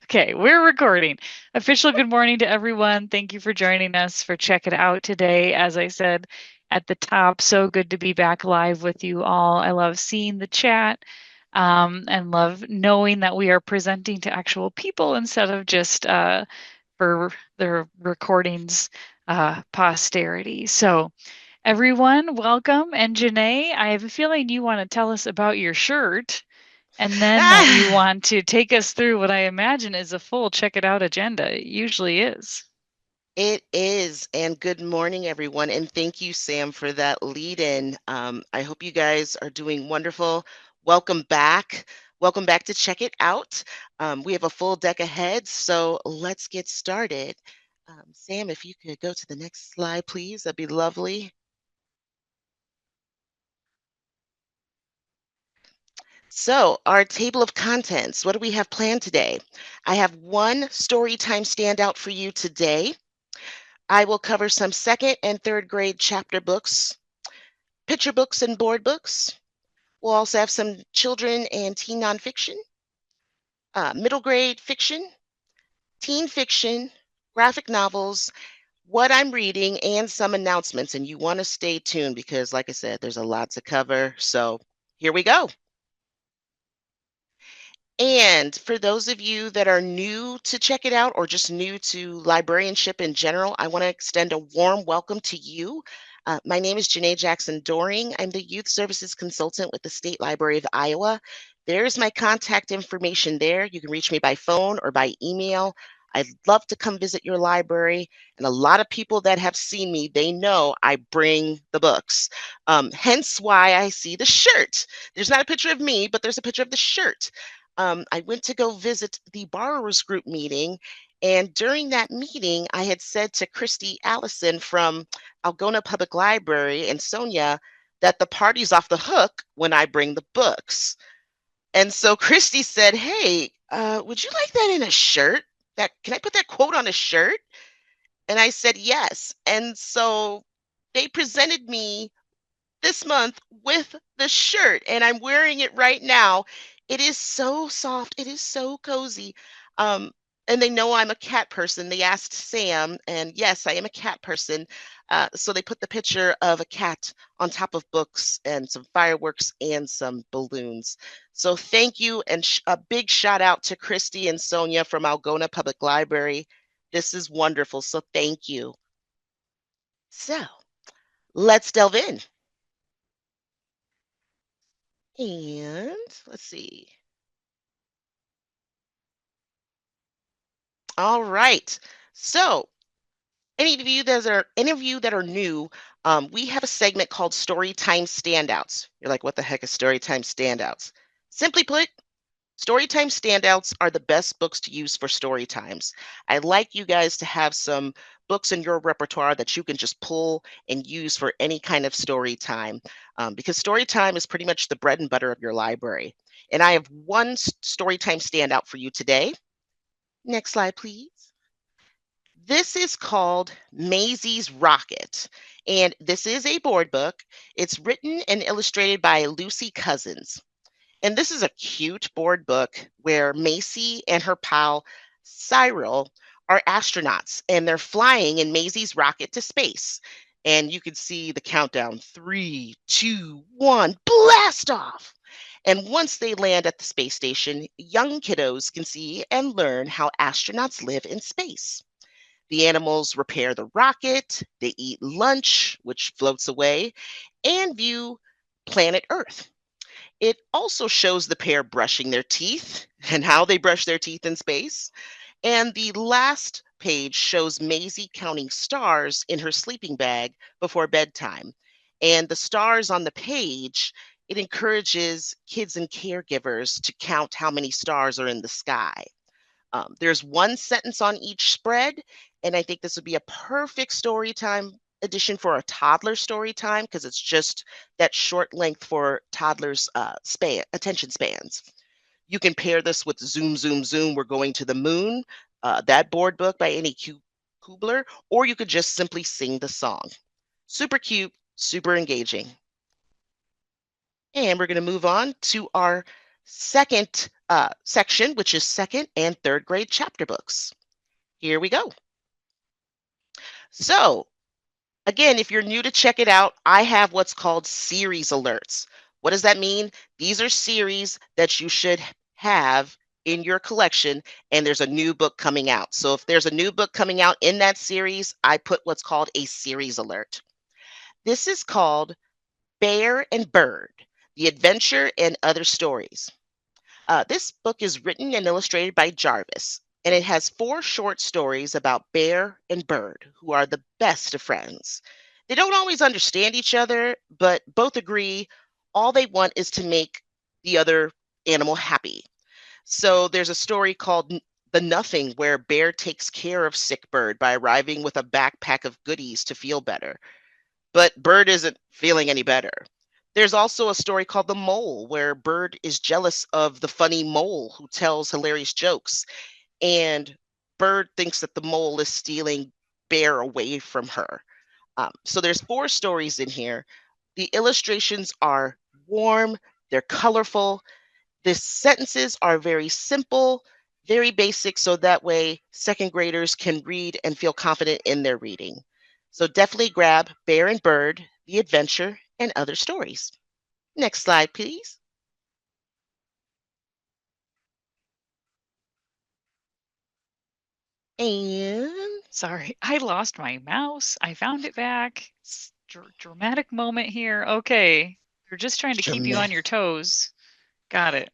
Okay, we're recording. Official good morning to everyone. Thank you for joining us for Check It Out today. As I said at the top, so good to be back live with you all. I love seeing the chat and love knowing that we are presenting to actual people instead of just for the recordings posterity. So everyone, welcome. And Janeé, I have a feeling you want to tell us about your shirt. And then that you Ah, want to take us through what I imagine is a full check it out agenda. It usually is. it is. And good morning, everyone. And thank you, Sam, for that lead in. I hope you guys are doing wonderful. Welcome back. Welcome back to Check It Out. We have a full deck ahead, so let's get started. Sam, if you could go to the next slide, please, that'd be lovely. So, our table of contents, what do we have planned today? I have one story time standout for you today. I will cover some second and third grade chapter books, picture books, and board books. We'll also have some children and teen nonfiction, middle grade fiction, teen fiction, graphic novels, what I'm reading, and some announcements. And you want to stay tuned because, like I said, there's a lot to cover. So here we go. And for those of you that are new to Check It Out or just new to librarianship in general, I want to extend a warm welcome to you. My name is Janeé Jackson-Doering. I'm the Youth Services Consultant with the State Library of Iowa. There's my contact information there. You can reach me by phone or by email. I'd love to come visit your library. And a lot of people that have seen me, they know I bring the books. Hence why I see the shirt. There's not a picture of me, but there's a picture of the shirt. I went to go visit the borrowers group meeting. And during that meeting, I had said to Christy Allison from Algona Public Library and Sonia that the party's off the hook when I bring the books. And so Christy said, "Hey, would you like that in a shirt? That can I put that quote on a shirt?" And I said, "Yes." And so they presented me this month with the shirt, and I'm wearing it right now. It is so soft. It is so cozy. Um, and they know I'm a cat person. They asked Sam, and yes, I am a cat person. So they put the picture of a cat on top of books and some fireworks and some balloons. So thank you, and a big shout out to Christy and Sonia from Algona Public Library. This is wonderful. So thank you. So let's delve in. And let's see. All right. So, any of you that are new, we have a segment called Storytime Standouts. You're like, what the heck is Storytime Standouts? Simply put, Storytime Standouts are the best books to use for story times. I'd like you guys to have some books in your repertoire that you can just pull and use for any kind of story time, because story time is pretty much the bread and butter of your library. And I have one story time standout for you today. Next slide, please. This is called Maisie's Rocket, and this is a board book. It's written and illustrated by Lucy Cousins. And this is a cute board book where Macy and her pal Cyril are astronauts and they're flying in Maisie's rocket to space. And you can see the countdown 3, 2, 1, blast off. And once they land at the space station, young kiddos can see and learn how astronauts live in space. The animals repair the rocket, they eat lunch, which floats away, and view planet Earth. It also shows the pair brushing their teeth and how they brush their teeth in space. And the last page shows Maisie counting stars in her sleeping bag before bedtime. And the stars on the page, it encourages kids and caregivers to count how many stars are in the sky. There's one sentence on each spread, and I think this would be a perfect story time edition for a toddler story time because it's just that short length for toddlers' attention spans. You can pair this with Zoom, Zoom, Zoom, We're Going to the Moon, that board book by Annie Kubler, or you could just simply sing the song. Super cute, super engaging. And we're going to move on to our second section, which is second and third grade chapter books. Here we go. So, again, if you're new to check it out, I have what's called series alerts. What does that mean? These are series that you should have in your collection, and there's a new book coming out. So if there's a new book coming out in that series, I put what's called a series alert. This is called Bear and Bird, The Adventure and Other Stories. This book is written and illustrated by Jarvis, and it has 4 short stories about Bear and Bird, who are the best of friends. They don't always understand each other, but both agree all they want is to make the other animal happy. So there's a story called The Nothing, where Bear takes care of sick Bird by arriving with a backpack of goodies to feel better. But Bird isn't feeling any better. There's also a story called The Mole, where Bird is jealous of the funny mole who tells hilarious jokes, and Bird thinks that the mole is stealing Bear away from her. So there's 4 stories in here. The illustrations are warm, they're colorful. The sentences are very simple, very basic, so that way second graders can read and feel confident in their reading. So definitely grab Bear and Bird, The Adventure, and Other Stories. Next slide, please. And Sorry, I lost my mouse. I found it back. Dramatic moment here. Okay. We're just trying to keep you on your dramatic. toes. Got it.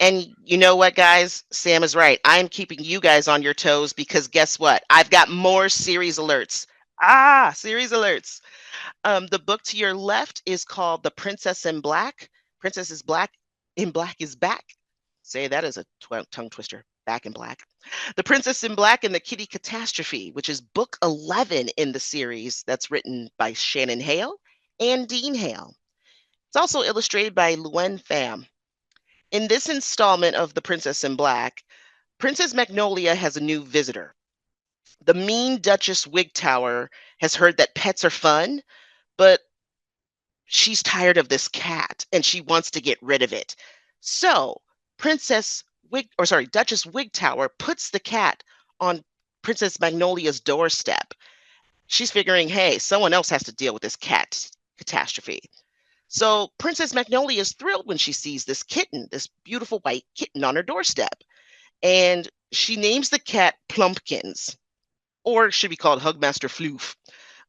And you know what, guys? Sam is right. I'm keeping you guys on your toes because guess what? I've got more series alerts. Series alerts. The book to your left is called The Princess in Black. Princess is Black in Black is Back. Say that as a tongue twister. Back in Black. The Princess in Black and the Kitty Catastrophe, which is book 11 in the series that's written by Shannon Hale and Dean Hale. It's also illustrated by Luen Pham. In this installment of The Princess in Black, Princess Magnolia has a new visitor. The mean Duchess Wigtower has heard that pets are fun, but she's tired of this cat and she wants to get rid of it. So Duchess Wigtower puts the cat on Princess Magnolia's doorstep. She's figuring, hey, someone else has to deal with this cat catastrophe. So Princess Magnolia is thrilled when she sees this kitten, this beautiful white kitten on her doorstep. And she names the cat Plumpkins, or it should be called Hugmaster Floof.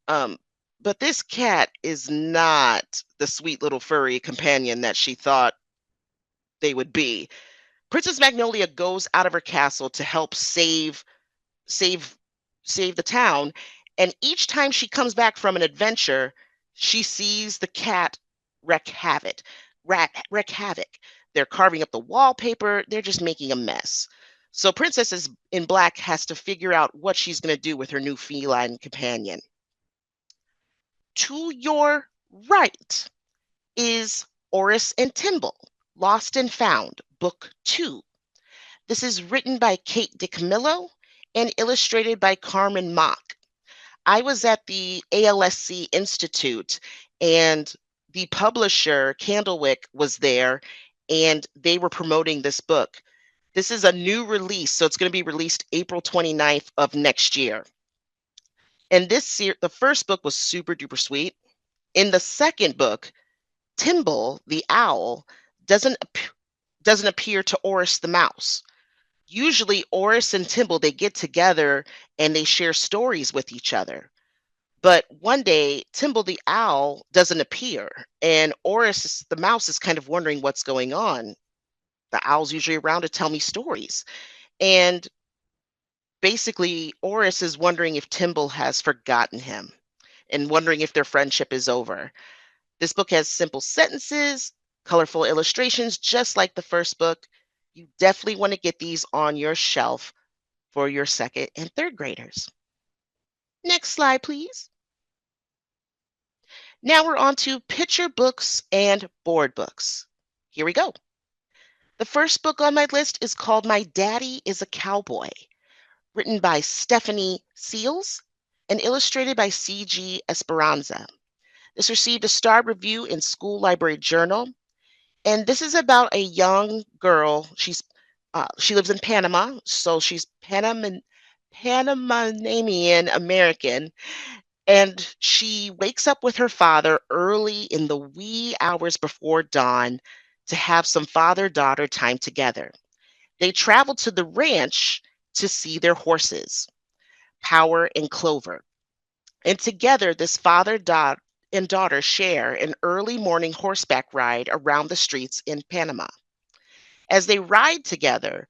Um, but this cat is not the sweet little furry companion that she thought they would be. Princess Magnolia goes out of her castle to help save save the town, and each time she comes back from an adventure, she sees the cat wreak havoc. Wreak havoc. They're carving up the wallpaper, they're just making a mess. So Princess in Black has to figure out what she's going to do with her new feline companion. To your right is Oris and Timble, Lost and Found, Book 2. This is written by Kate DiCamillo and illustrated by Carmen Mock. I was at the ALSC Institute and the publisher, Candlewick, was there and they were promoting this book. This is a new release, so it's going to be released April 29th of next year. And the first book was super duper sweet. In the second book, Timble, the owl, doesn't appear to Oris the mouse. Usually Oris and Timble, they get together and they share stories with each other. But one day, Timble the owl doesn't appear, and Oris the mouse is kind of wondering what's going on. The owl's usually around to tell me stories. And basically, Oris is wondering if Timble has forgotten him and wondering if their friendship is over. This book has simple sentences, colorful illustrations, just like the first book. You definitely want to get these on your shelf for your second and third graders. Next slide, please. Now we're on to picture books and board books. Here we go. The first book on my list is called My Daddy is a Cowboy, written by Stephanie Seals and illustrated by C.G. Esperanza. This received a star review in School Library Journal. And this is about a young girl. She lives in Panama, so she's Panamanian American, and she wakes up with her father early in the wee hours before dawn to have some father-daughter time together. They travel to the ranch to see their horses, Power and Clover. And together, this and daughter share an early morning horseback ride around the streets in Panama. As they ride together,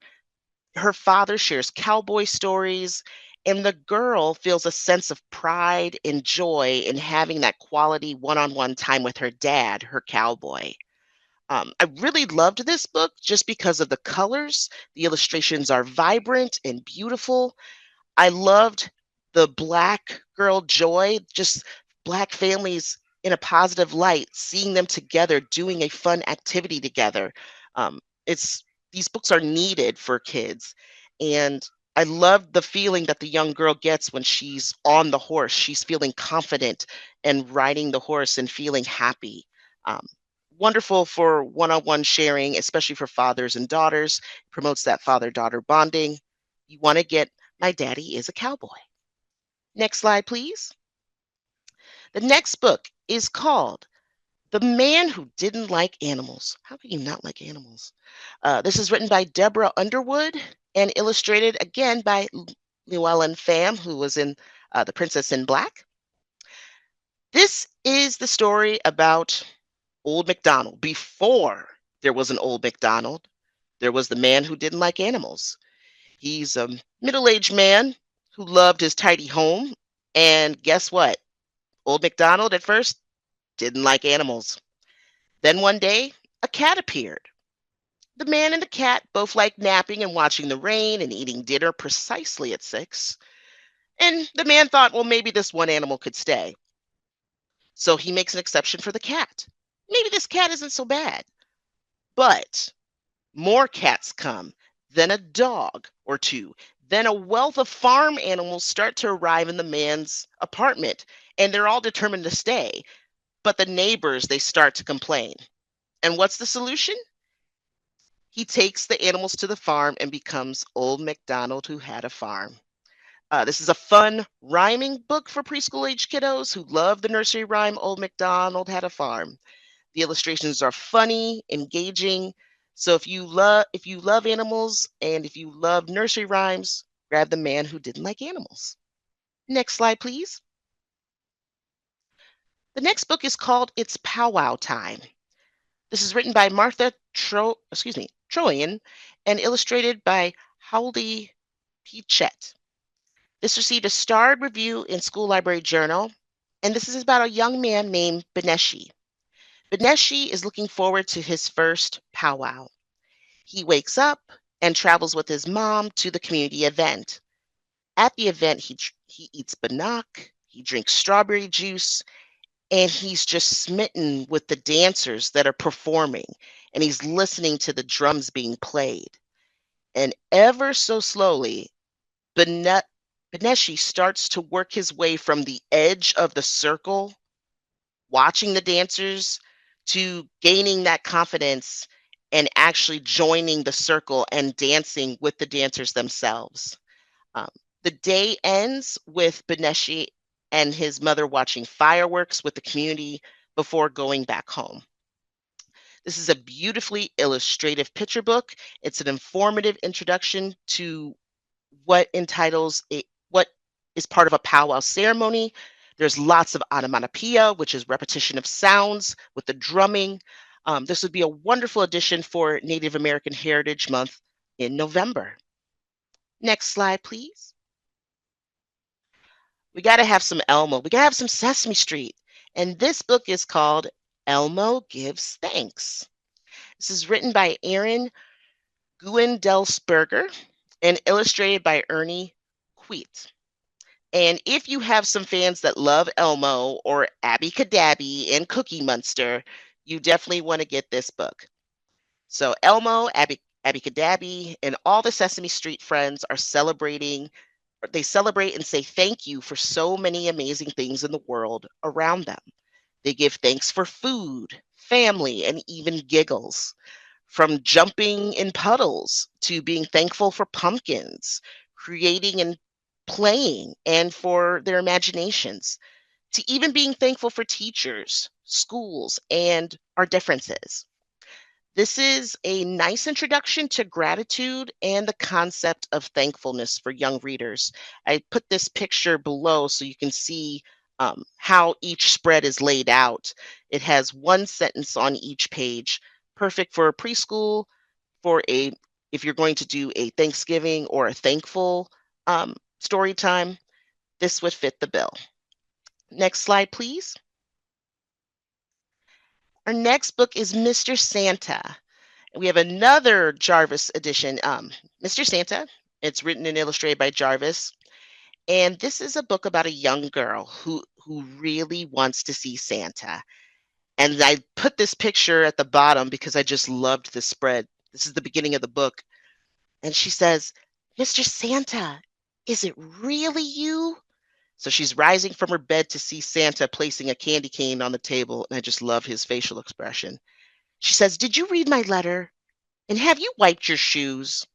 her father shares cowboy stories, and the girl feels a sense of pride and joy in having that quality one on one time with her dad, her cowboy. I really loved this book just because of the colors. The illustrations are vibrant and beautiful. I loved the Black girl joy, just Black families in a positive light, seeing them together, doing a fun activity together. It's These books are needed for kids. And I love the feeling that the young girl gets when she's on the horse. She's feeling confident and riding the horse and feeling happy. Um, Wonderful for one on one sharing, especially for fathers and daughters, promotes that father daughter bonding. You want to get My Daddy is a Cowboy. Next slide, please. The next book is called The Man Who Didn't Like Animals. How can you not like animals? This is written by Deborah Underwood and illustrated again by Llewellyn Pham, who was in The Princess in Black. This is the story about Old MacDonald. Before there was an Old MacDonald, there was the man who didn't like animals. He's a middle-aged man who loved his tidy home. And guess what? Old MacDonald at first didn't like animals. Then one day, a cat appeared. The man and the cat both liked napping and watching the rain and eating dinner precisely at 6. And the man thought, well, maybe this one animal could stay. So he makes an exception for the cat. Maybe this cat isn't so bad. But more cats come, then a dog or two, then a wealth of farm animals start to arrive in the man's apartment, and they're all determined to stay. But the neighbors, they start to complain. And what's the solution? He takes the animals to the farm and becomes Old MacDonald who had a farm. This is a fun rhyming book for preschool age kiddos who love the nursery rhyme Old MacDonald had a farm. The illustrations are funny, engaging. So if you love animals and if you love nursery rhymes, grab The Man Who Didn't Like Animals. Next slide, please. The next book is called It's Powwow Time. This is written by Martha Troyan and illustrated by Howley Pichette. This received a starred review in School Library Journal, and this is about a young man named Beneshi. Beneshi is looking forward to his first powwow. He wakes up and travels with his mom to the community event. At the event, he eats bannock, he drinks strawberry juice, and he's just smitten with the dancers that are performing, and he's listening to the drums being played. And ever so slowly, Beneshi starts to work his way from the edge of the circle, watching the dancers, to gaining that confidence and actually joining the circle and dancing with the dancers themselves. Um, the day ends with Beneshi and his mother watching fireworks with the community before going back home. This is a beautifully illustrative picture book. It's an informative introduction to what is part of a powwow ceremony. There's lots of onomatopoeia, which is repetition of sounds with the drumming. This would be a wonderful addition for Native American Heritage Month in November. Next slide, please. We got to have some Elmo. We got to have some Sesame Street. And this book is called Elmo Gives Thanks. This is written by Aaron Guendelsberger and illustrated by Ernie Queet. And if you have some fans that love Elmo or Abby Cadabby and Cookie Monster, you definitely want to get this book. So Elmo, Abby Cadabby, and all the Sesame Street friends are celebrating. They celebrate and say thank you for so many amazing things in the world around them. They give thanks for food, family, and even giggles. From jumping in puddles to being thankful for pumpkins, creating and playing and for their imaginations, to even being thankful for teachers, schools, and our differences. This is a nice introduction to gratitude and the concept of thankfulness for young readers. I put this picture below so you can see how each spread is laid out. It has one sentence on each page, perfect for a preschool, for a if you're going to do a Thanksgiving or a thankful story time, this would fit the bill. Next slide, please. Our next book is Mr. Santa. We have another Jarvis edition, Mr. Santa. It's written and illustrated by Jarvis. And this is a book about a young girl who really wants to see Santa. And I put this picture at the bottom because I just loved this spread. This is the beginning of the book. And she says, "Mr. Santa, is it really you?" So she's rising from her bed to see Santa placing a candy cane on the table. And I just love his facial expression. She says, "Did you read my letter? And have you wiped your shoes?"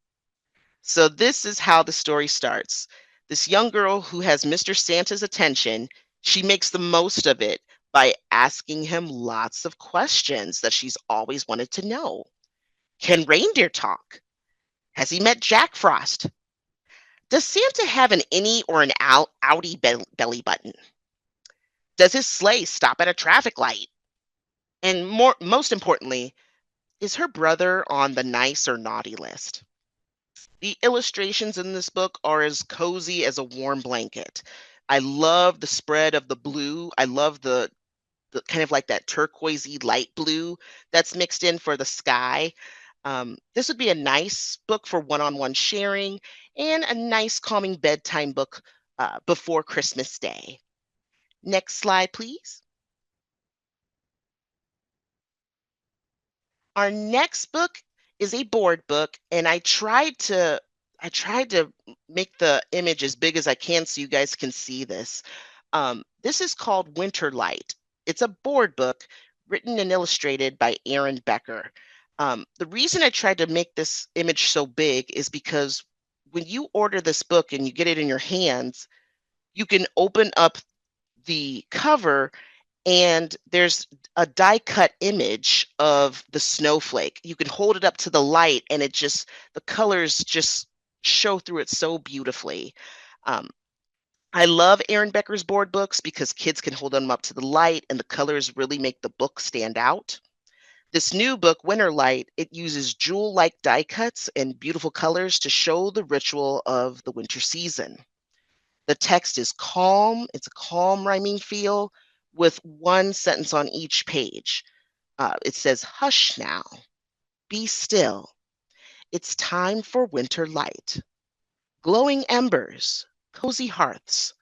So this is how the story starts. This young girl who has Mr. Santa's attention, she makes the most of it by asking him lots of questions that she's always wanted to know. Can reindeer talk? Has he met Jack Frost? Does Santa have an innie or an outie belly button? Does his sleigh stop at a traffic light? And most importantly, is her brother on the nice or naughty list? The illustrations in this book are as cozy as a warm blanket. I love the spread of the blue. I love the kind of like that turquoisey light blue that's mixed in for the sky. This would be a nice book for one-on-one sharing and a nice calming bedtime book before Christmas Day. Next slide, please. Our next book is a board book, and I tried to make the image as big as I can so you guys can see this. This is called Winter Light. It's a board book written and illustrated by Aaron Becker. The reason I tried to make this image so big is because when you order this book and you get it in your hands, you can open up the cover and there's a die cut image of the snowflake. You can hold it up to the light and the colors just show through it so beautifully. Um, I love Aaron Becker's board books because kids can hold them up to the light and the colors really make the book stand out. This new book, Winter Light, it uses jewel-like die cuts and beautiful colors to show the ritual of the winter season. The text is calm. It's a calm rhyming feel with one sentence on each page. It says, "Hush now, be still. It's time for winter light. Glowing embers, cozy hearths,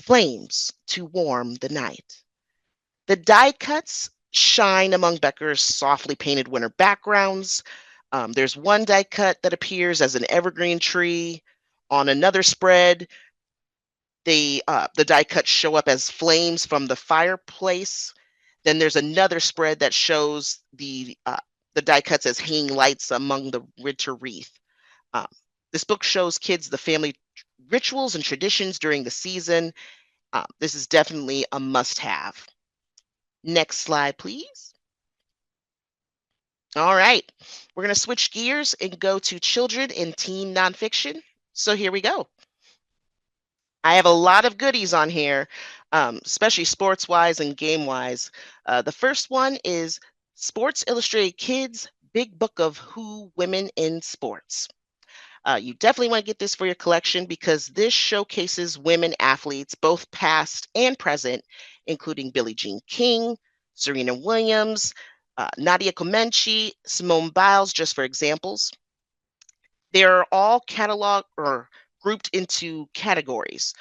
flames to warm the night." The die cuts shine among Becker's softly painted winter backgrounds. There's one die cut that appears as an evergreen tree. On another spread, the die cuts show up as flames from the fireplace. Then there's another spread that shows the die cuts as hanging lights among the winter wreath. Um, this book shows kids the family rituals and traditions during the season. This is definitely a must-have. Next slide, please. All right, we're going to switch gears and go to children and teen nonfiction. So here we go. I have a lot of goodies on here, especially sports-wise and game-wise. The first one is Sports Illustrated Kids Big Book of Who Women in Sports. You definitely want to get this for your collection because this showcases women athletes, both past and present, including Billie Jean King, Serena Williams, Nadia Comaneci, Simone Biles, just for examples. They're all cataloged or grouped into categories.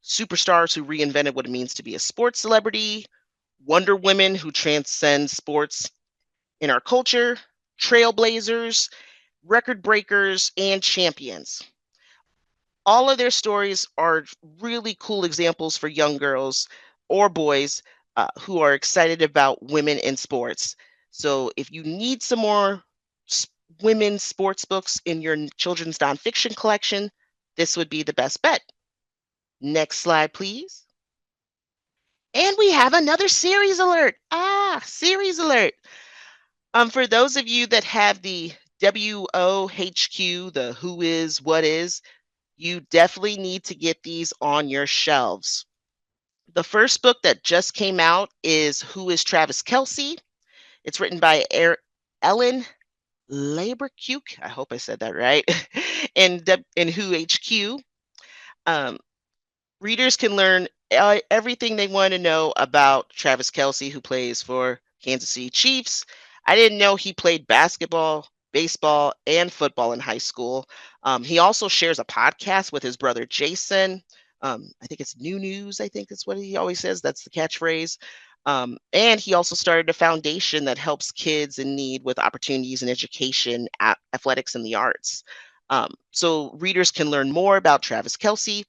Superstars who reinvented what it means to be a sports celebrity, Wonder Women who transcend sports in our culture, trailblazers, record breakers, and champions. All of their stories are really cool examples for young girls or boys who are excited about women in sports. So if you need some more women's sports books in your children's nonfiction collection, this would be the best bet. Next slide, please. And we have another series alert. Series alert. For those of you that have the WOHQ, the who is, what is, you definitely need to get these on your shelves. The first book that just came out is Who is Travis Kelce? It's written by Ellen Labercuke. I hope I said that right. and Who HQ. Um, Readers can learn everything they want to know about Travis Kelce, who plays for Kansas City Chiefs. I didn't know he played basketball, baseball, and football in high school. He also shares a podcast with his brother Jason. I think it's New News, I think that's what he always says. That's the catchphrase. And he also started a foundation that helps kids in need with opportunities in education, athletics, and the arts. So readers can learn more about Travis Kelce.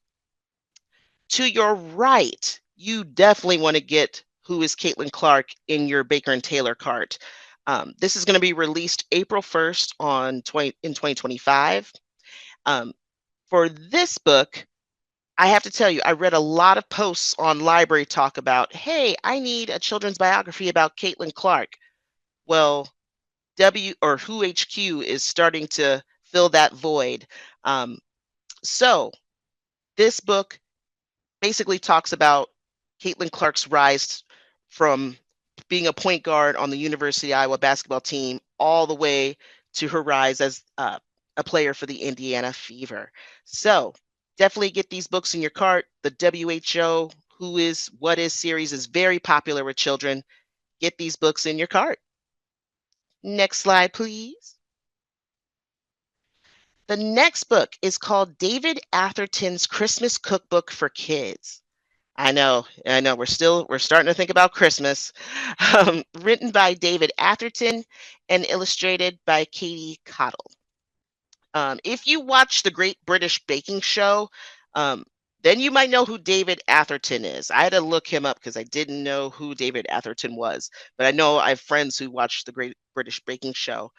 To your right, you definitely want to get Who is Caitlin Clark in your Baker and Taylor cart. This is going to be released April 1st in 2025. For this book, I have to tell you, I read a lot of posts on Library Talk about, hey, I need a children's biography about Caitlin Clark. Well, Who HQ is starting to fill that void. So this book basically talks about Caitlin Clark's rise from being a point guard on the University of Iowa basketball team all the way to her rise as a player for the Indiana Fever. So definitely get these books in your cart. The WHO Who is, What is series is very popular with children. Get these books in your cart. Next slide, please. The next book is called David Atherton's Christmas Cookbook for Kids. I know. We're starting to think about Christmas. Written by David Atherton and illustrated by Katie Cottle. If you watch the Great British Baking Show, then you might know who David Atherton is. I had to look him up because I didn't know who David Atherton was, but I know I have friends who watch the Great British Baking Show.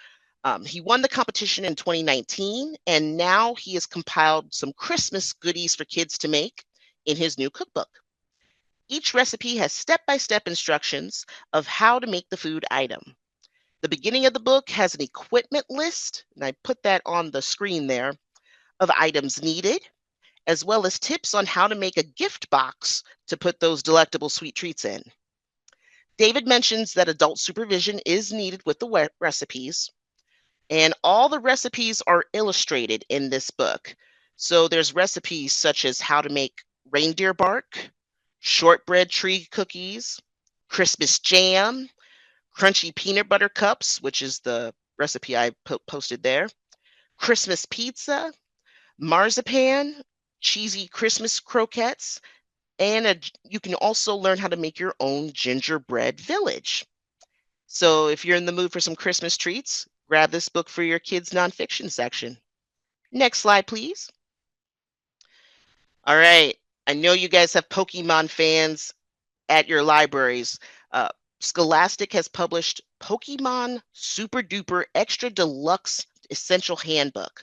He won the competition in 2019, and now he has compiled some Christmas goodies for kids to make in his new cookbook. Each recipe has step-by-step instructions of how to make the food item. The beginning of the book has an equipment list, and I put that on the screen there, of items needed, as well as tips on how to make a gift box to put those delectable sweet treats in. David mentions that adult supervision is needed with the recipes, and all the recipes are illustrated in this book. So there's recipes such as how to make reindeer bark, shortbread tree cookies, Christmas jam, crunchy peanut butter cups, which is the recipe I posted there, Christmas pizza, marzipan, cheesy Christmas croquettes, and you can also learn how to make your own gingerbread village. So if you're in the mood for some Christmas treats, grab this book for your kids' nonfiction section. Next slide, please. All right. I know you guys have Pokemon fans at your libraries. Scholastic has published Pokemon Super Duper Extra Deluxe Essential Handbook.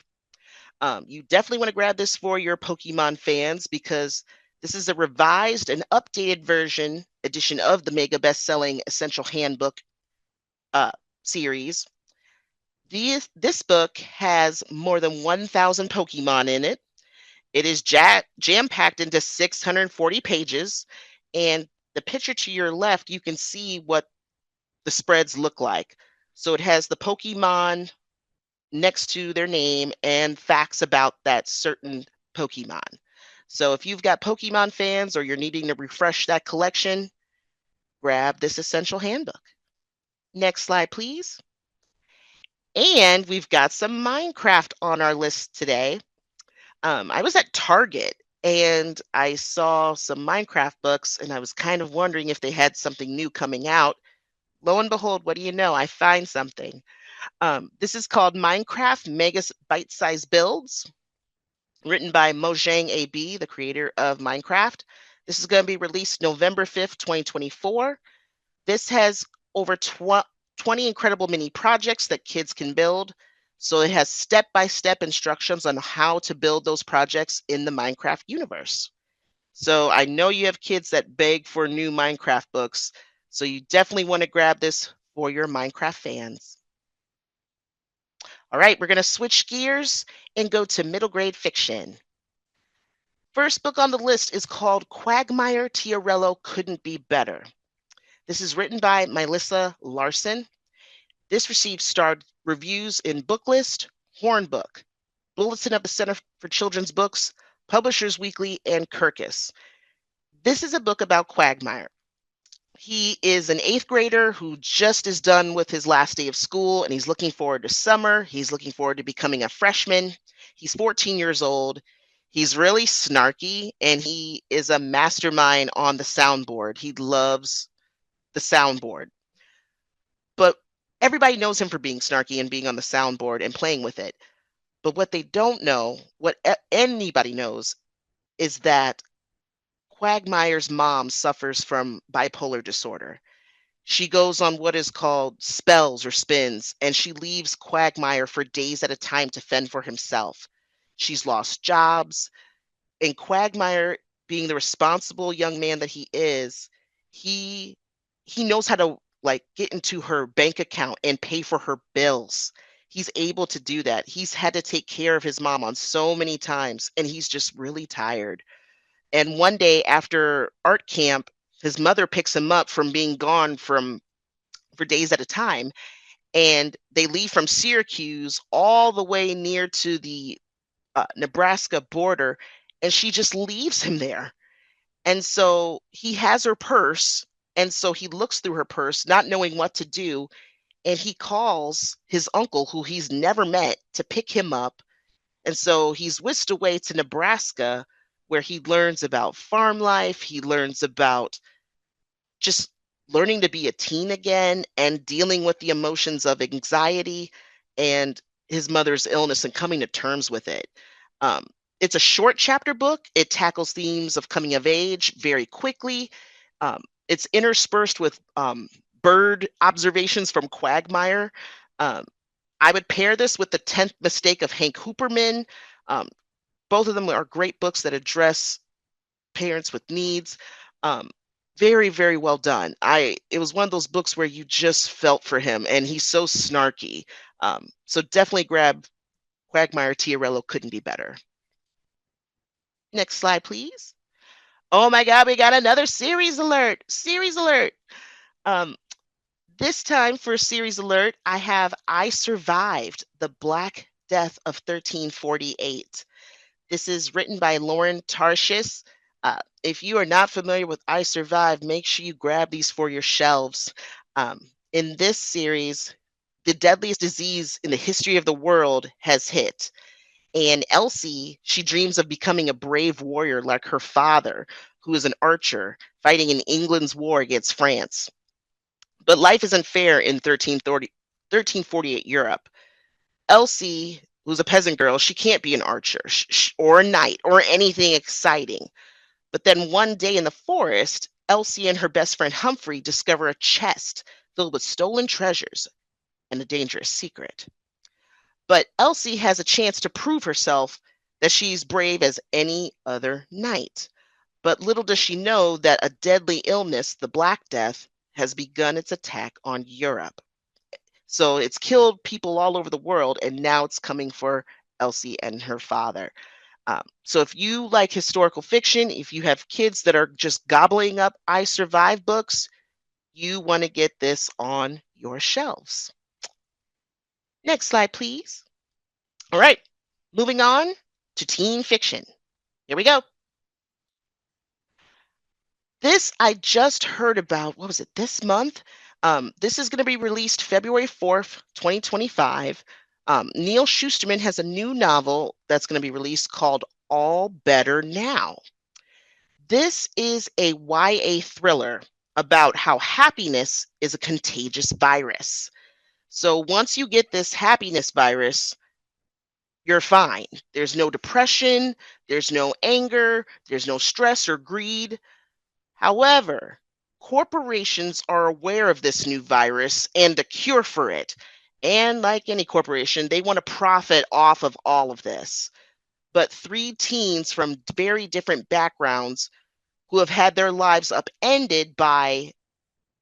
You definitely want to grab this for your Pokemon fans because this is a revised and updated edition of the mega best-selling Essential Handbook series. This book has more than 1,000 Pokemon in it. It is jam-packed into 640 pages, and the picture to your left, you can see what the spreads look like. So it has the Pokemon next to their name and facts about that certain Pokemon. So if you've got Pokemon fans or you're needing to refresh that collection, grab this essential handbook. Next slide, please. And we've got some Minecraft on our list today. I was at Target and I saw some Minecraft books and I was kind of wondering if they had something new coming out. Lo and behold, what do you know? I find something. This is called Minecraft Mega Bite-Size Builds, written by Mojang AB, the creator of Minecraft. This is going to be released November 5th, 2024. This has over 20 incredible mini projects that kids can build. So it has step-by-step instructions on how to build those projects in the Minecraft universe. So I know you have kids that beg for new Minecraft books, so you definitely want to grab this for your Minecraft fans. All right, we're going to switch gears and go to middle grade fiction. First book on the list is called Quagmire Tiarello Couldn't Be Better. This is written by Melissa Larson. This received starred reviews in Booklist, Hornbook, Bulletin of the Center for Children's Books, Publishers Weekly, and Kirkus. This is a book about Quagmire. He is an 8th grader who just is done with his last day of school, and he's looking forward to summer. He's looking forward to becoming a freshman. He's 14 years old. He's really snarky, and he is a mastermind on the soundboard. He loves the soundboard. But everybody knows him for being snarky and being on the soundboard and playing with it. But what they don't know, what anybody knows, is that Quagmire's mom suffers from bipolar disorder. She goes on what is called spells or spins, and she leaves Quagmire for days at a time to fend for himself. She's lost jobs, and Quagmire, being the responsible young man that he is, he knows how to like get into her bank account and pay for her bills. He's able to do that. He's had to take care of his mom on so many times, and he's just really tired. And one day after art camp, his mother picks him up from being gone for days at a time, and they leave from Syracuse all the way near to the Nebraska border, and she just leaves him there. And so he has her purse, and so he looks through her purse, not knowing what to do, and he calls his uncle, who he's never met, to pick him up. And so he's whisked away to Nebraska, where he learns about farm life. He learns about just learning to be a teen again and dealing with the emotions of anxiety and his mother's illness and coming to terms with it. It's a short chapter book. It tackles themes of coming of age very quickly. It's interspersed with bird observations from Quagmire. I would pair this with The 10th Mistake of Hank Hooperman. Both of them are great books that address parents with needs. Very, very well done. It was one of those books where you just felt for him, and he's so snarky. So definitely grab Quagmire Tiarello Couldn't Be Better. Next slide, please. Oh my God, we got another series alert. Series alert. This time for series alert, I have I Survived, The Black Death of 1348. This is written by Lauren Tarshis. If you are not familiar with I Survived, make sure you grab these for your shelves. In this series, the deadliest disease in the history of the world has hit. And Elsie, she dreams of becoming a brave warrior like her father, who is an archer fighting in England's war against France. But life isn't fair in 1348 Europe. Elsie, who's a peasant girl, she can't be an archer or a knight or anything exciting. But then one day in the forest, Elsie and her best friend Humphrey discover a chest filled with stolen treasures and a dangerous secret. But Elsie has a chance to prove herself that she's brave as any other knight. But little does she know that a deadly illness, the Black Death, has begun its attack on Europe. So it's killed people all over the world, and now it's coming for Elsie and her father. So if you like historical fiction, if you have kids that are just gobbling up I Survived books, you want to get this on your shelves. Next slide, please. All right, moving on to teen fiction. Here we go. This I just heard about, what was it, this month? This is going to be released February 4th, 2025. Neil Shusterman has a new novel that's going to be released called All Better Now. This is a YA thriller about how happiness is a contagious virus. So once you get this happiness virus, you're fine. There's no depression, there's no anger, there's no stress or greed. However, corporations are aware of this new virus and the cure for it. And like any corporation, they want to profit off of all of this. But three teens from very different backgrounds who have had their lives upended by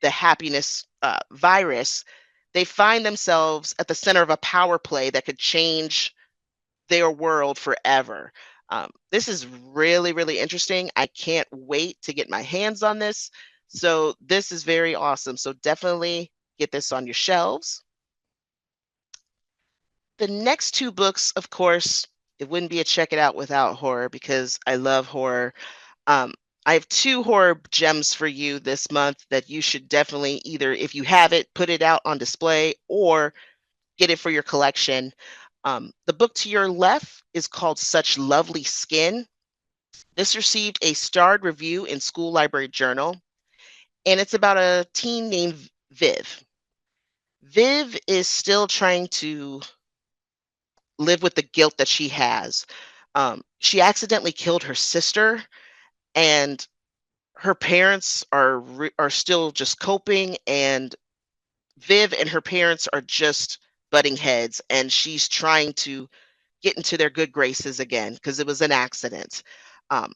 the happiness virus, they find themselves at the center of a power play that could change their world forever. This is really, really interesting. I can't wait to get my hands on this. So this is very awesome. So definitely get this on your shelves. The next two books, of course, it wouldn't be a check it out without horror because I love horror. Um, I have two horror gems for you this month that you should definitely either, if you have it, put it out on display or get it for your collection. The book to your left is called Such Lovely Skin. This received a starred review in School Library Journal, and it's about a teen named Viv. Viv is still trying to live with the guilt that she has. She accidentally killed her sister, and her parents are still just coping, and Viv and her parents are just butting heads, and she's trying to get into their good graces again because it was an accident. Um,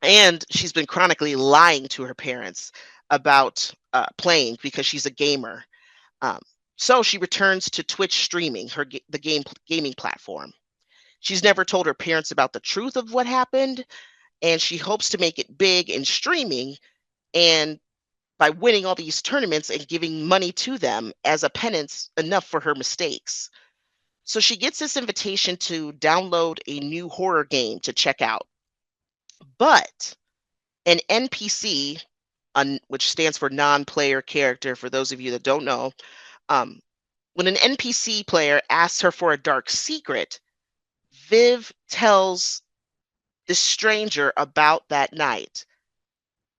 and she's been chronically lying to her parents about playing because she's a gamer. Um, so she returns to Twitch streaming, the gaming platform. She's never told her parents about the truth of what happened, and she hopes to make it big in streaming and by winning all these tournaments and giving money to them as a penance enough for her mistakes. So she gets this invitation to download a new horror game to check out. But an NPC, which stands for non-player character for those of you that don't know, um, when an NPC player asks her for a dark secret, Viv tells this stranger about that night.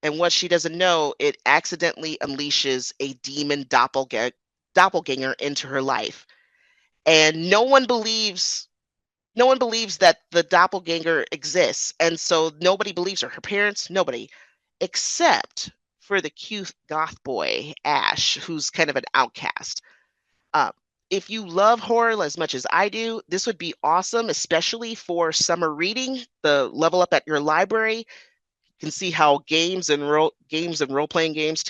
And what she doesn't know, it accidentally unleashes a demon doppelganger into her life. And no one believes that the doppelganger exists. And so nobody believes her. Her parents, nobody, except for the cute goth boy, Ash, who's kind of an outcast. Uh, if you love horror as much as I do, this would be awesome, especially for summer reading, the level up at your library. You can see how games and role-playing games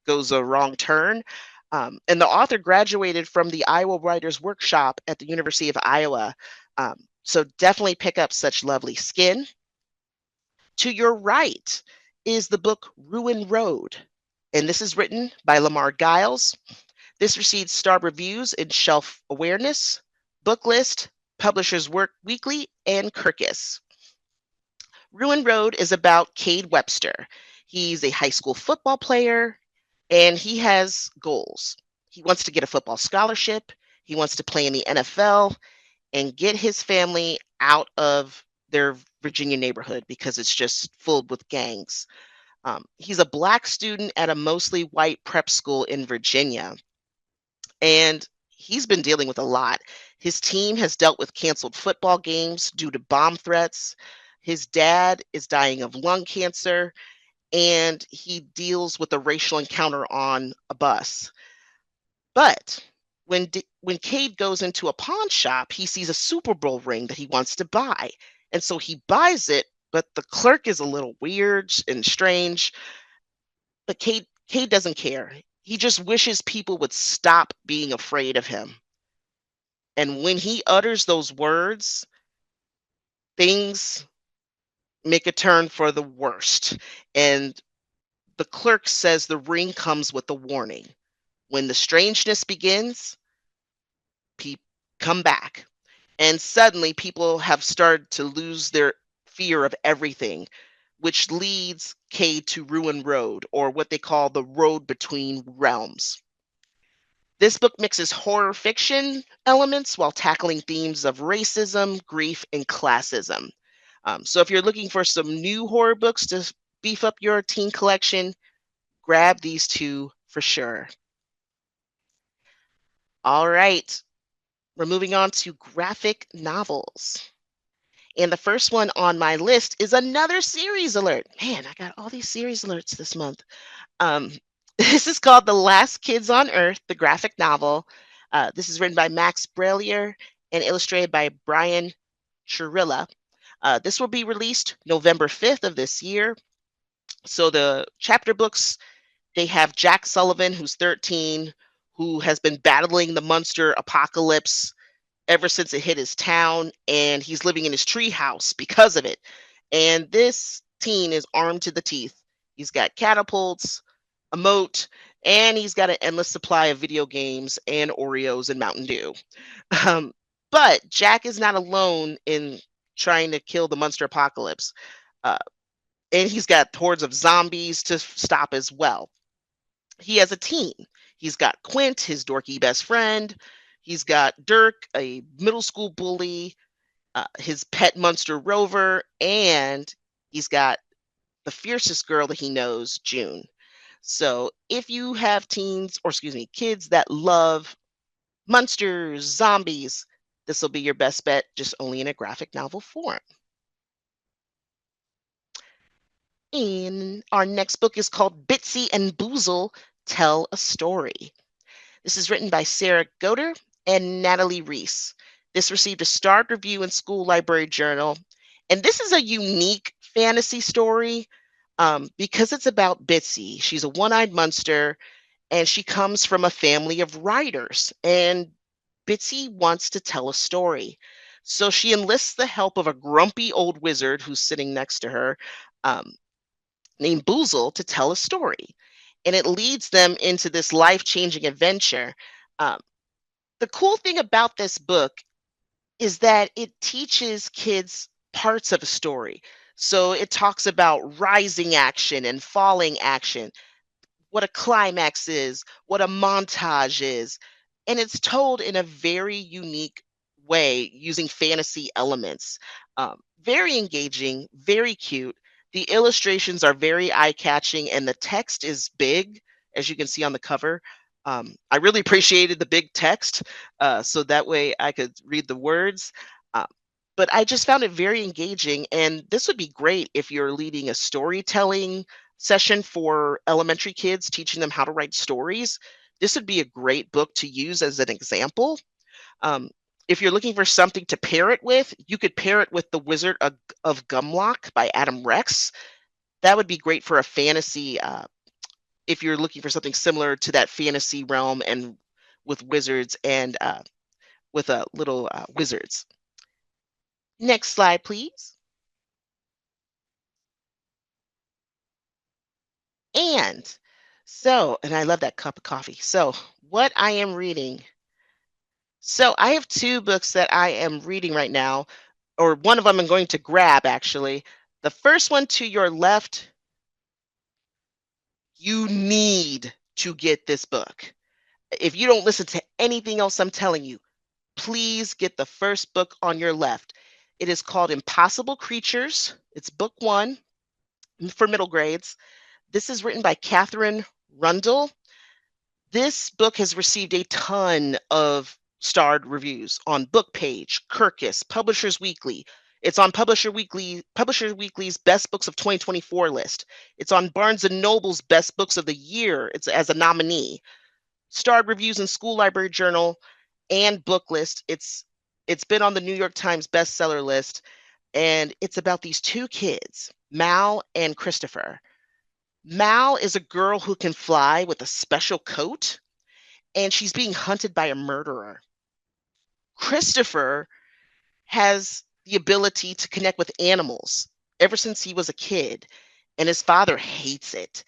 goes a wrong turn. And the author graduated from the Iowa Writers Workshop at the University of Iowa. So definitely pick up Such Lovely Skin. To your right is the book Ruin Road, and this is written by Lamar Giles. This received star reviews in Shelf Awareness, Booklist, Publishers Work Weekly, and Kirkus. Ruin Road is about Cade Webster. He's a high school football player, and he has goals. He wants to get a football scholarship. He wants to play in the NFL and get his family out of their Virginia neighborhood because it's just filled with gangs. He's a Black student at a mostly white prep school in Virginia, and he's been dealing with a lot. His team has dealt with canceled football games due to bomb threats. His dad is dying of lung cancer, and he deals with a racial encounter on a bus. But when Cade goes into a pawn shop, he sees a Super Bowl ring that he wants to buy. And so he buys it, but the clerk is a little weird and strange. But Cade doesn't care. He just wishes people would stop being afraid of him. And when he utters those words, things make a turn for the worst. And the clerk says the ring comes with a warning. When the strangeness begins, people come back. And suddenly people have started to lose their fear of everything, which leads Cade to Ruin Road, or what they call the road between realms. This book mixes horror fiction elements while tackling themes of racism, grief, and classism. So if you're looking for some new horror books to beef up your teen collection, grab these two for sure. All right, we're moving on to graphic novels. And the first one on my list is another series alert. Man, I got all these series alerts this month. Um, this is called The Last Kids on Earth, the graphic novel. This is written by Max Brallier and illustrated by Brian Churilla. This will be released November 5th of this year. So the chapter books, they have Jack Sullivan, who's 13, who has been battling the monster apocalypse ever since it hit his town, and he's living in his tree house because of it. And this teen is armed to the teeth. He's got catapults, a moat, and he's got an endless supply of video games and Oreos and Mountain Dew. Um, but Jack is not alone in trying to kill the monster apocalypse. Uh, and he's got hordes of zombies to stop as well. He has a team. He's got Quint, his dorky best friend. He's got Dirk, a middle school bully, his pet monster Rover, and he's got the fiercest girl that he knows, June. So if you have teens, or excuse me, kids that love monsters, zombies, this will be your best bet, just only in a graphic novel form. And our next book is called Bitsy and Boozle Tell a Story. This is written by Sarah Goder and Natalie Reese. This received a starred review in School Library Journal. And this is a unique fantasy story because it's about Bitsy. She's a one-eyed monster, and she comes from a family of writers. And Bitsy wants to tell a story. So she enlists the help of a grumpy old wizard who's sitting next to her, um, named Boozle, to tell a story. And it leads them into this life-changing adventure. Um, the cool thing about this book is that it teaches kids parts of a story. So it talks about rising action and falling action, what a climax is, what a montage is. And it's told in a very unique way using fantasy elements. Very engaging, very cute. The illustrations are very eye catching, and the text is big, as you can see on the cover. I really appreciated the big text, so that way I could read the words. Uh, but I just found it very engaging, and this would be great if you're leading a storytelling session for elementary kids, teaching them how to write stories. This would be a great book to use as an example. Um, if you're looking for something to pair it with, you could pair it with The Wizard of Gumlock by Adam Rex. That would be great for a fantasy, if you're looking for something similar to that fantasy realm and with wizards and with little wizards. Next slide, please. And and I love that cup of coffee. So, what I am reading. So, I have two books that I am reading right now, or one of them I'm going to grab actually. The first one to your left, you need to get this book. If you don't listen to anything else I'm telling you, please get the first book on your left. It is called Impossible Creatures. It's book one for middle grades. This is written by Catherine Rundle. This book has received a ton of starred reviews on Bookpage, Kirkus, Publishers Weekly. It's on Publisher Weekly's Best Books of 2024 list. It's on Barnes & Noble's Best Books of the Year. It's as a nominee. Starred reviews in School Library Journal and Book List. It's been on the New York Times bestseller list, and it's about these two kids, Mal and Christopher. Mal is a girl who can fly with a special coat, and she's being hunted by a murderer. Christopher has the ability to connect with animals ever since he was a kid, and his father hates it.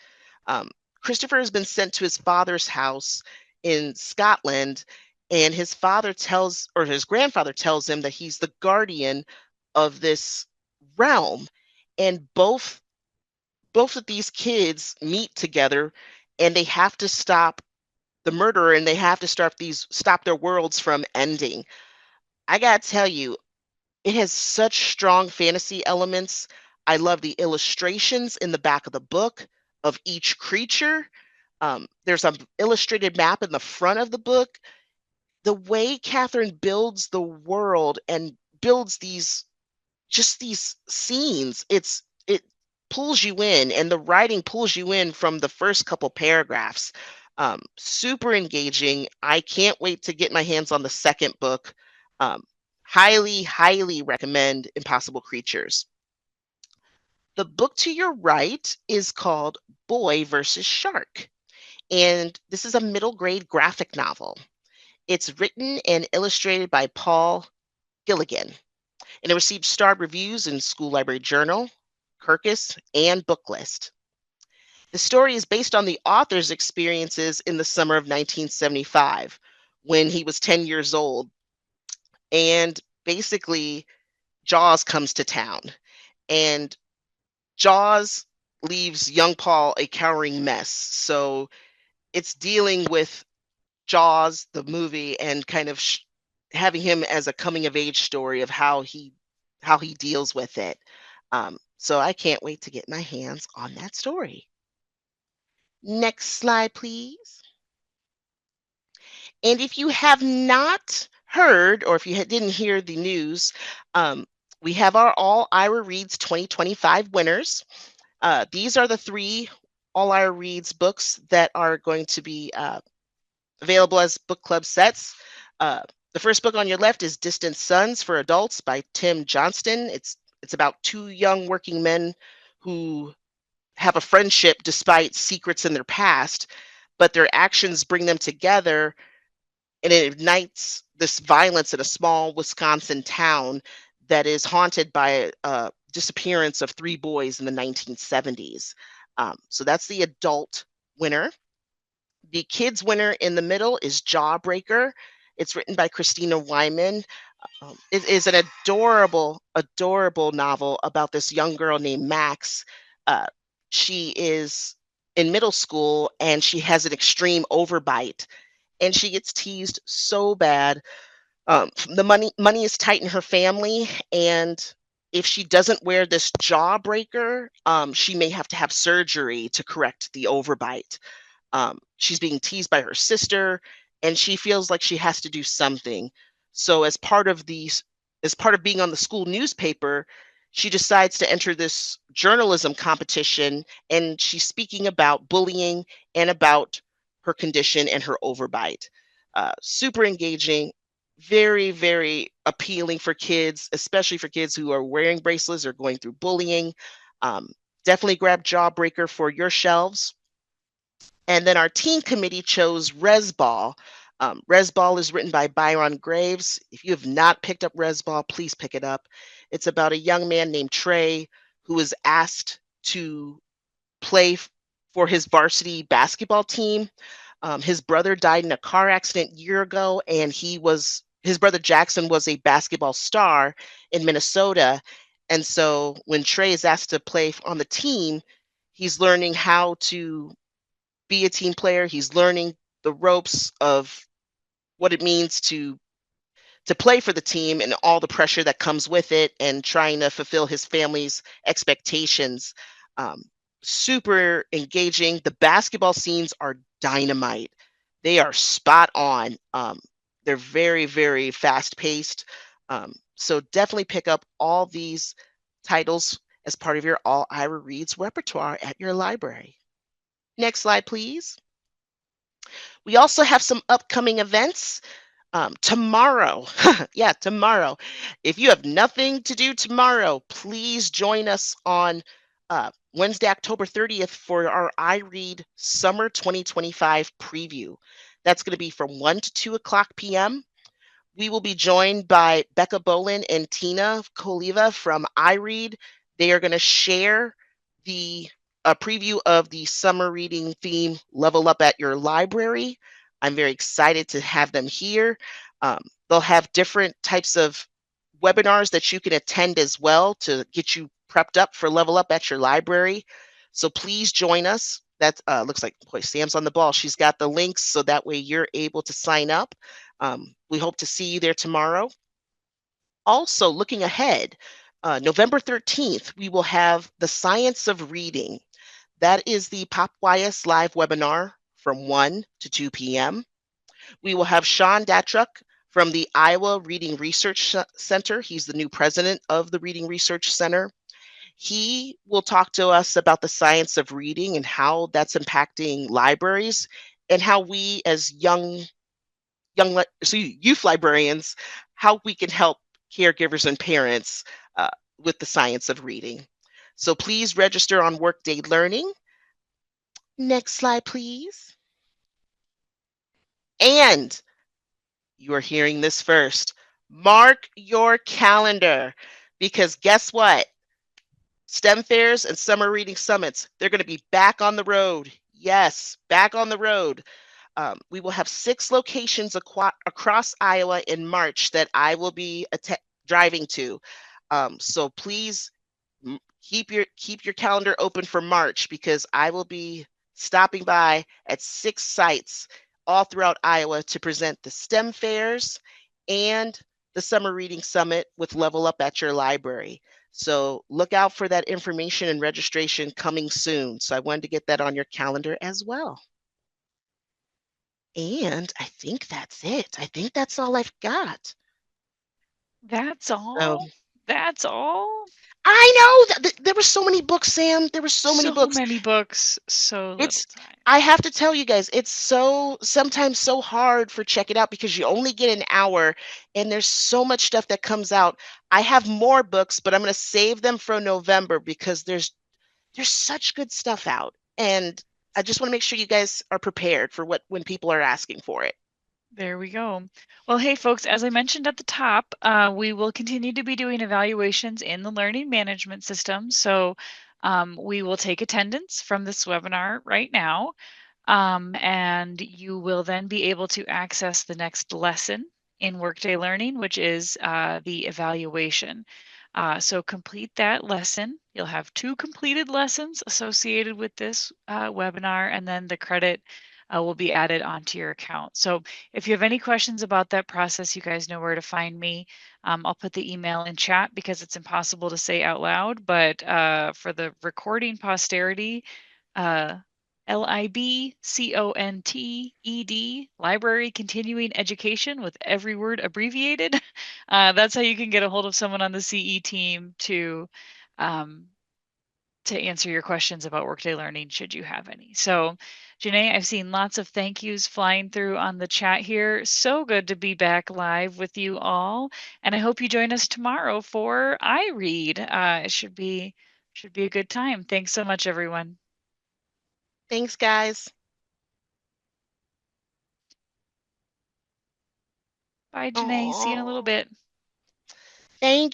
Um, Christopher has been sent to his father's house in Scotland, and his grandfather tells him that he's the guardian of this realm. And both of these kids meet together, and they have to stop the murderer, and they have to stop their worlds from ending. I gotta tell you, it has such strong fantasy elements. I love the illustrations in the back of the book of each creature. There's an illustrated map in the front of the book. The way Catherine builds the world and builds these just these scenes. It pulls you in, and the writing pulls you in from the first couple paragraphs. Super engaging. I can't wait to get my hands on the second book. Um, highly recommend Impossible Creatures. The book to your right is called Boy versus Shark, and this is a middle grade graphic novel. It's written and illustrated by Paul Gilligan, and it received starred reviews in School Library Journal, Kirkus, and Booklist. The story is based on the author's experiences in the summer of 1975 when he was 10 years old. And basically, Jaws comes to town, and Jaws leaves young Paul a cowering mess. So it's dealing with Jaws, the movie, and kind of having him as a coming of age story of how he deals with it. So I can't wait to get my hands on that story. Next slide, please. And if you have not heard, or if you didn't hear the news, we have our All Ira Reads 2025 winners. These are the 3 All Ira Reads books that are going to be available as book club sets. The first book on your left is Distant Sons for Adults by Tim Johnston. It's about 2 young working men who have a friendship despite secrets in their past, but their actions bring them together, and it ignites this violence in a small Wisconsin town that is haunted by a disappearance of 3 boys in the 1970s. So that's the adult winner. The kids winner in the middle is Jawbreaker. It's written by Christina Wyman. It is an adorable novel about this young girl named Max. She is in middle school and she has an extreme overbite, and she gets teased so bad. The money is tight in her family, and if she doesn't wear this Jawbreaker, she may have to have surgery to correct the overbite. She's being teased by her sister, and she feels like she has to do something. So as part of being on the school newspaper, she decides to enter this journalism competition, and she's speaking about bullying and about her condition and her overbite. Super engaging, very appealing for kids, especially for kids who are wearing bracelets or going through bullying. Um, Definitely grab Jawbreaker for your shelves. And then our teen committee chose Resball. Resball is written by Byron Graves. If you have not picked up Resball, please pick it up. It's about a young man named Trey who is asked to play for his varsity basketball team. His brother died in a car accident a year ago, and his brother Jackson was a basketball star in Minnesota. And so when Trey is asked to play on the team, he's learning how to be a team player. He's learning the ropes of what it means to play for the team and all the pressure that comes with it, and trying to fulfill his family's expectations. Um, Super engaging. The basketball scenes are dynamite. They are spot on. They're very fast paced. So definitely pick up all these titles as part of your All Ira Reads repertoire at your library. Next slide, please. We also have some upcoming events. Tomorrow, yeah, tomorrow. If you have nothing to do tomorrow, please join us on Wednesday, October 30th for our iRead Summer 2025 preview. That's going to be from 1 to 2 o'clock p.m. We will be joined by Becca Bolin and Tina Koliva from iRead. They are going to share a preview of the summer reading theme, Level Up at Your Library. I'm very excited to have them here. They'll have different types of webinars that you can attend as well to get you prepped up for Level Up at Your Library. So please join us. That looks like, boy, Sam's on the ball. She's got the links so that way you're able to sign up. We hope to see you there tomorrow. Also, looking ahead, November 13th, we will have the Science of Reading. That is the PopWIS live webinar from 1 to 2 p.m. We will have Sean Datruk from the Iowa Reading Research Center. He's the new president of the Reading Research Center. He will talk to us about the science of reading and how that's impacting libraries and how we as youth librarians, how we can help caregivers and parents with the science of reading. So please register on Workday Learning. Next slide, please. And you are hearing this first. Mark your calendar because guess what? STEM fairs and summer reading summits, they're going to be back on the road. Yes, back on the road. We will have 6 locations across Iowa in March that I will be driving to. So please keep your calendar open for March because I will be stopping by at 6 sites all throughout Iowa to present the STEM fairs and the Summer Reading Summit with Level Up at Your Library. So look out for that information and registration coming soon. So I wanted to get that on your calendar as well. And I think that's it. I think that's all I've got. That's So all? That's all? I know that there were so many books, Sam. There were so many So books. many books, so little It's time. I have to tell you guys, it's sometimes so hard for check it out because you only get an hour and there's so much stuff that comes out. I have more books, but I'm going to save them for November because there's such good stuff out. And I just want to make sure you guys are prepared for when people are asking for it. There we go. Well, hey, folks, as I mentioned at the top, we will continue to be doing evaluations in the learning management system. So we will take attendance from this webinar right now. And you will then be able to access the next lesson in Workday Learning, which is the evaluation. So complete that lesson. You'll have 2 completed lessons associated with this webinar, and then the credit will be added onto your account. So if you have any questions about that process, you guys know where to find me. I'll put the email in chat because it's impossible to say out loud, but for the recording posterity, uh, LIBCONTED, Library Continuing Education with every word abbreviated. That's how you can get a hold of someone on the CE team um, to answer your questions about Workday Learning, should you have any. So, Janeé, I've seen lots of thank yous flying through on the chat here. So good to be back live with you all, and I hope you join us tomorrow for iRead. It should be a good time. Thanks so much, everyone. Thanks, guys. Bye, Janeé. See you in a little Aw. bit. Thank